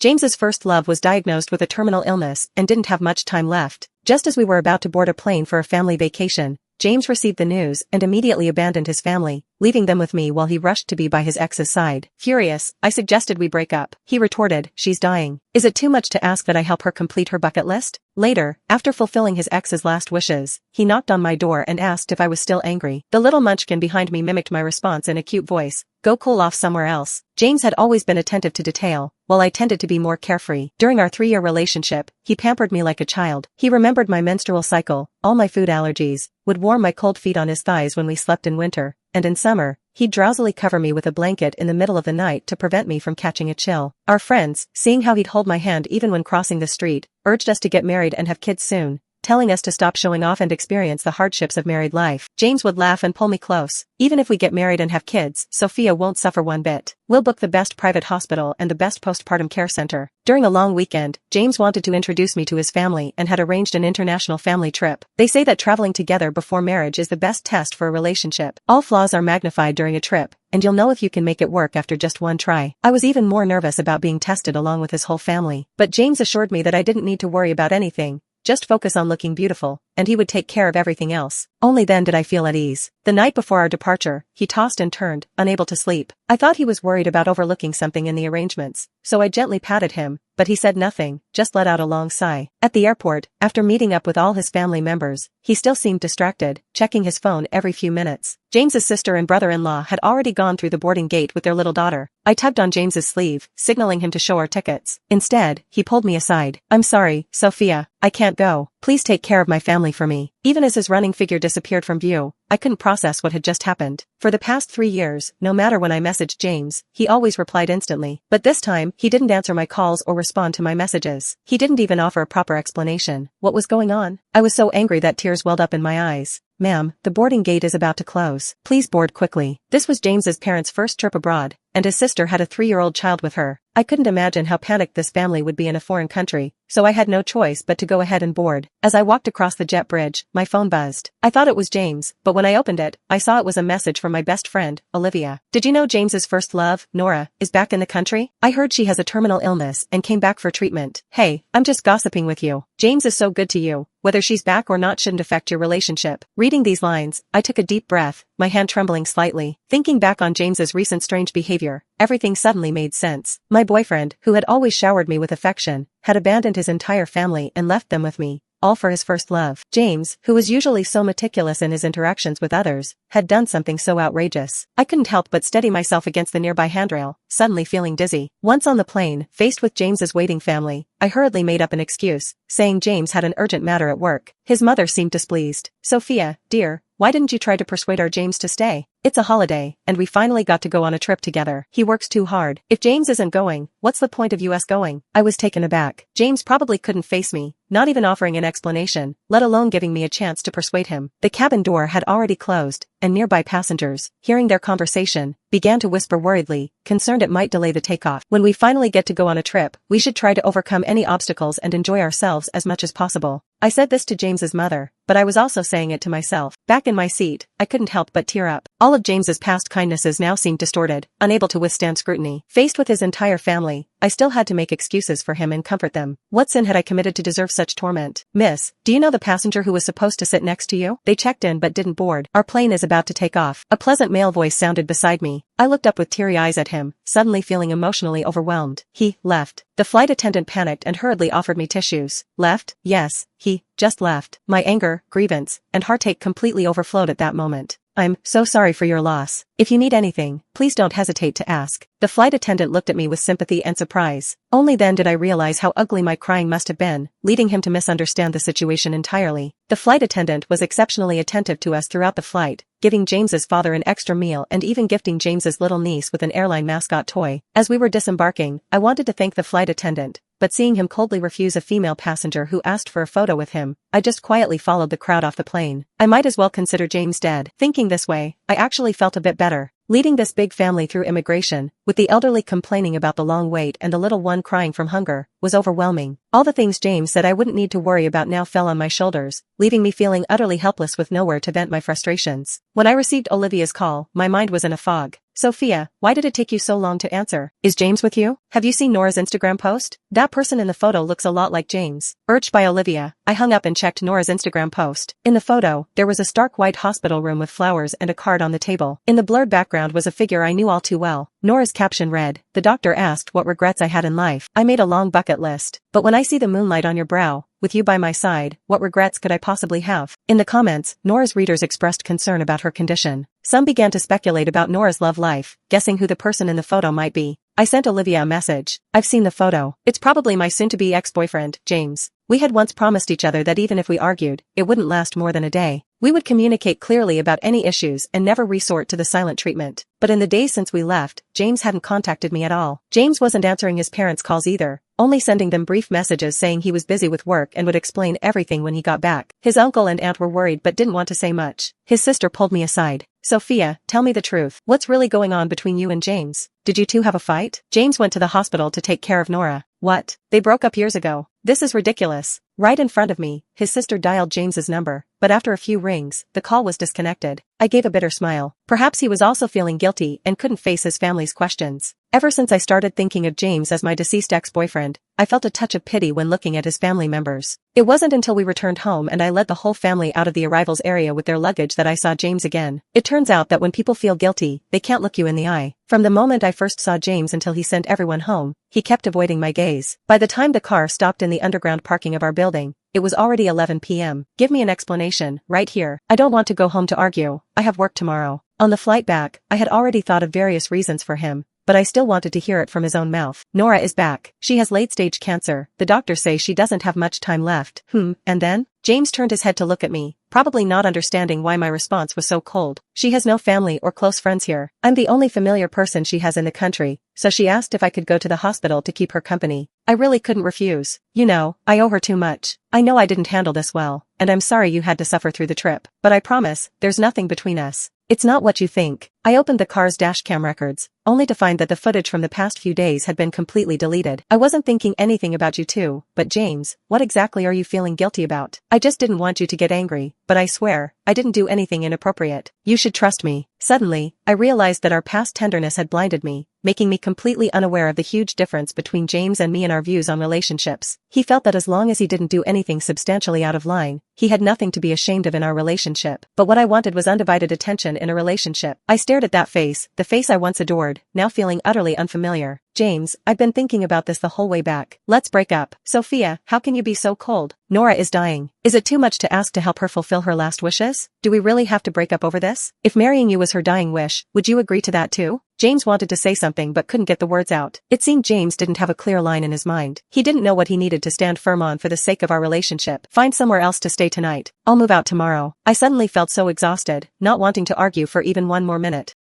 James's first love was diagnosed with a terminal illness and didn't have much time left. Just as we were about to board a plane for a family vacation, James received the news and immediately abandoned his family, leaving them with me while he rushed to be by his ex's side. Furious, I suggested we break up. He retorted, "She's dying. Is it too much to ask that I help her complete her bucket list?" Later, after fulfilling his ex's last wishes, he knocked on my door and asked if I was still angry. The little munchkin behind me mimicked my response in a cute voice, "Go cool off somewhere else." James had always been attentive to detail, while I tended to be more carefree. During our 3-year relationship, he pampered me like a child. He remembered my menstrual cycle, all my food allergies, would warm my cold feet on his thighs when we slept in winter, and in summer, he'd drowsily cover me with a blanket in the middle of the night to prevent me from catching a chill. Our friends, seeing how he'd hold my hand even when crossing the street, urged us to get married and have kids soon, telling us to stop showing off and experience the hardships of married life. James would laugh and pull me close. "Even if we get married and have kids, Sophia won't suffer one bit. We'll book the best private hospital and the best postpartum care center." During a long weekend, James wanted to introduce me to his family and had arranged an international family trip. They say that traveling together before marriage is the best test for a relationship. All flaws are magnified during a trip, and you'll know if you can make it work after just one try. I was even more nervous about being tested along with his whole family, but James assured me that I didn't need to worry about anything. Just focus on looking beautiful, and he would take care of everything else. Only then did I feel at ease. The night before our departure, he tossed and turned, unable to sleep. I thought he was worried about overlooking something in the arrangements, so I gently patted him, but he said nothing, just let out a long sigh. At the airport, after meeting up with all his family members, he still seemed distracted, checking his phone every few minutes. James's sister and brother-in-law had already gone through the boarding gate with their little daughter. I tugged on James's sleeve, signaling him to show our tickets. Instead, he pulled me aside. "I'm sorry, Sophia, I can't go. Please take care of my family for me." Even as his running figure disappeared from view, I couldn't process what had just happened. For the past 3 years, no matter when I messaged James, he always replied instantly. But this time, he didn't answer my calls or respond to my messages. He didn't even offer a proper explanation. What was going on? I was so angry that tears welled up in my eyes. "Ma'am, the boarding gate is about to close. Please board quickly." This was James's parents' first trip abroad, and his sister had a 3-year-old child with her. I couldn't imagine how panicked this family would be in a foreign country, so I had no choice but to go ahead and board. As I walked across the jet bridge, my phone buzzed. I thought it was James, but when I opened it, I saw it was a message from my best friend, Olivia. "Did you know James's first love, Nora, is back in the country? I heard she has a terminal illness and came back for treatment. Hey, I'm just gossiping with you. James is so good to you. Whether she's back or not shouldn't affect your relationship." Reading these lines, I took a deep breath, my hand trembling slightly. Thinking back on James's recent strange behavior, everything suddenly made sense. My boyfriend, who had always showered me with affection, had abandoned his entire family and left them with me, all for his first love. James, who was usually so meticulous in his interactions with others, had done something so outrageous. I couldn't help but steady myself against the nearby handrail, suddenly feeling dizzy. Once on the plane, faced with James's waiting family, I hurriedly made up an excuse, saying James had an urgent matter at work. His mother seemed displeased. "Sophia, dear, why didn't you try to persuade our James to stay? It's a holiday, and we finally got to go on a trip together. He works too hard. If James isn't going, what's the point of us going?" I was taken aback. James probably couldn't face me, not even offering an explanation, let alone giving me a chance to persuade him. The cabin door had already closed, and nearby passengers, hearing their conversation, began to whisper worriedly, concerned it might delay the takeoff. "When we finally get to go on a trip, we should try to overcome any obstacles and enjoy ourselves as much as possible." I said this to James's mother, but I was also saying it to myself. Back in my seat, I couldn't help but tear up. All of James's past kindnesses now seemed distorted, unable to withstand scrutiny. Faced with his entire family, I still had to make excuses for him and comfort them. What sin had I committed to deserve such torment? "Miss, do you know the passenger who was supposed to sit next to you? They checked in but didn't board. Our plane is about to take off." A pleasant male voice sounded beside me. I looked up with teary eyes at him, suddenly feeling emotionally overwhelmed. "He left." The flight attendant panicked and hurriedly offered me tissues. "Left? Yes, he just left." My anger, grievance, and heartache completely overflowed at that moment. "I'm so sorry for your loss. If you need anything, please don't hesitate to ask." The flight attendant looked at me with sympathy and surprise. Only then did I realize how ugly my crying must have been, leading him to misunderstand the situation entirely. The flight attendant was exceptionally attentive to us throughout the flight, giving James's father an extra meal and even gifting James's little niece with an airline mascot toy. As we were disembarking, I wanted to thank the flight attendant, but seeing him coldly refuse a female passenger who asked for a photo with him, I just quietly followed the crowd off the plane. I might as well consider James dead. Thinking this way, I actually felt a bit better. Leading this big family through immigration, with the elderly complaining about the long wait and the little one crying from hunger, was overwhelming. All the things James said I wouldn't need to worry about now fell on my shoulders, leaving me feeling utterly helpless with nowhere to vent my frustrations. When I received Olivia's call, my mind was in a fog. Sophia, why did it take you so long to answer? Is James with you? Have you seen Nora's Instagram post? That person in the photo looks a lot like James. Urged by Olivia, I hung up and checked Nora's Instagram post. In the photo, there was a stark white hospital room with flowers and a card on the table. In the blurred background was a figure I knew all too well. Nora's caption read, "The doctor asked what regrets I had in life. I made a long bucket list. But when I see the moonlight on your brow, with you by my side, what regrets could I possibly have?" In the comments, Nora's readers expressed concern about her condition. Some began to speculate about Nora's love life, guessing who the person in the photo might be. I sent Olivia a message. "I've seen the photo. It's probably my soon-to-be ex-boyfriend, James. We had once promised each other that even if we argued, it wouldn't last more than a day. We would communicate clearly about any issues and never resort to the silent treatment. But in the days since we left, James hadn't contacted me at all. James wasn't answering his parents' calls either, only sending them brief messages saying he was busy with work and would explain everything when he got back. His uncle and aunt were worried but didn't want to say much. His sister pulled me aside. "Sophia, tell me the truth. What's really going on between you and James? Did you two have a fight?" "James went to the hospital to take care of Nora." "What? They broke up years ago. This is ridiculous." Right in front of me, his sister dialed James's number, but after a few rings, the call was disconnected. I gave a bitter smile. Perhaps he was also feeling guilty and couldn't face his family's questions. Ever since I started thinking of James as my deceased ex-boyfriend, I felt a touch of pity when looking at his family members. It wasn't until we returned home and I led the whole family out of the arrivals area with their luggage that I saw James again. It turns out that when people feel guilty, they can't look you in the eye. From the moment I first saw James until he sent everyone home, he kept avoiding my gaze. By the time the car stopped in the underground parking of our building, it was already 11 p.m. "Give me an explanation, right here. I don't want to go home to argue. I have work tomorrow." On the flight back, I had already thought of various reasons for him, but I still wanted to hear it from his own mouth. "Nora is back. She has late-stage cancer. The doctors say she doesn't have much time left." And then? James turned his head to look at me, probably not understanding why my response was so cold. "She has no family or close friends here. I'm the only familiar person she has in the country, so she asked if I could go to the hospital to keep her company. I really couldn't refuse. You know, I owe her too much. I know I didn't handle this well, and I'm sorry you had to suffer through the trip. But I promise, there's nothing between us. It's not what you think." I opened the car's dashcam records, only to find that the footage from the past few days had been completely deleted. "I wasn't thinking anything about you two, but James, what exactly are you feeling guilty about?" "I just didn't want you to get angry, but I swear, I didn't do anything inappropriate. You should trust me." Suddenly, I realized that our past tenderness had blinded me, making me completely unaware of the huge difference between James and me in our views on relationships. He felt that as long as he didn't do anything substantially out of line, he had nothing to be ashamed of in our relationship. But what I wanted was undivided attention in a relationship. I stared at that face, the face I once adored, now feeling utterly unfamiliar. "James, I've been thinking about this the whole way back. Let's break up." "Sophia, how can you be so cold? Nora is dying. Is it too much to ask to help her fulfill her last wishes? Do we really have to break up over this? If marrying you was her dying wish, would you agree to that too?" James wanted to say something but couldn't get the words out. It seemed James didn't have a clear line in his mind. He didn't know what he needed to stand firm on for the sake of our relationship. "Find somewhere else to stay tonight. I'll move out tomorrow." I suddenly felt so exhausted, not wanting to argue for even one more minute.